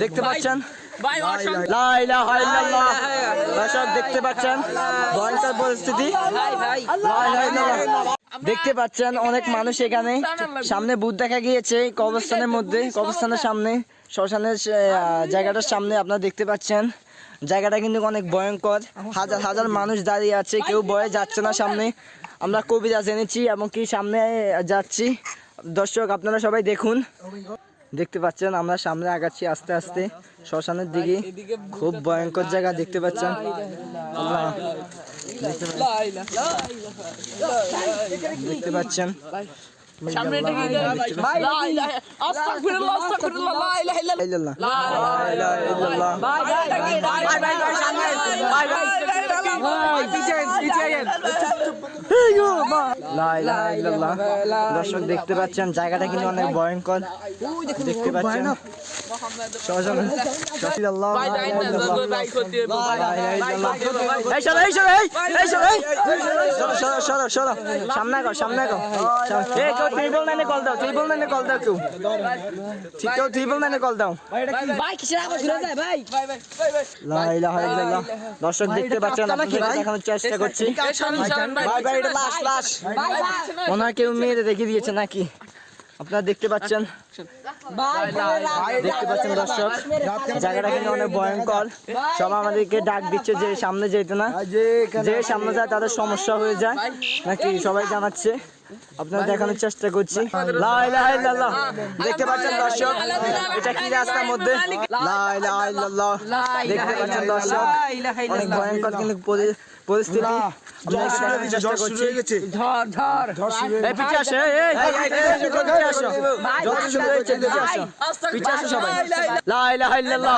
দেখতে পাচ্ছেন দেখতে পাচ্ছেন ভয়ঙ্কর পরিস্থিতি। দেখতে পাচ্ছেন অনেক মানুষ এখানে, সামনে ভূত দেখা গিয়েছে কবরস্থানের মধ্যে, কবরস্থানের সামনে, শ্মশানের জায়গাটার সামনে আপনারা দেখতে পাচ্ছেন। জায়গাটা কিন্তু অনেক ভয়ঙ্কর, হাজার হাজার মানুষ দাঁড়িয়ে আছে, কেউ ভয়ে যাচ্ছে না সামনে। আমরা কবিরাজ এনেছি এবং কি সামনে যাচ্ছি। দর্শক আপনারা সবাই দেখুন, দেখতে পাচ্ছেন আমরা সামনে আগাচ্ছি আস্তে আস্তে শ্মশানের দিকে। খুব ভয়ঙ্কর জায়গা দেখতে পাচ্ছেন। দেখতে পাচ্ছেন দর্শক দেখতে পাচ্ছেন জায়গাটা কিন্তু অনেক ভয়ঙ্কর। দেখতে পাচ্ছেন সামনে কর, সামনে কর, ত্রিবল নাইনে কল দাও, ত্রিবল নাইনে কল দাও, কেউ ঠিক কেউ ত্রিবল নাইনে কল দাও। দর্শক দেখতে পাচ্ছেন, দেখানোর চেষ্টা করছি। মনে হয় কেউ মেয়েদের রেখে দিয়েছে নাকি, আপনারা দেখতে পাচ্ছেন। দেখতে পাচ্ছেন দর্শক জায়গাটা কিন্তু অনেক ভয়ঙ্কর। সবাই আমাদেরকে ডাক দিচ্ছে যে সামনে যেতে না, যে সামনে যায় তাদের সমস্যা হয়ে যায় নাকি সবাই জানাচ্ছে। আপনারা দেখানোর চেষ্টা করছি। লা ইলাহা ইল্লাল্লাহ দেখতে পাচ্ছেন দর্শক, এটা কি রাস্তার মধ্যে লা ইলাহা ইল্লাল্লাহ দেখতে পাচ্ছেন দর্শক, অনেক ভয়ঙ্কর কিন্তু পরিস্থিতি। সবাই লা ইলাহা ইল্লাল্লাহ।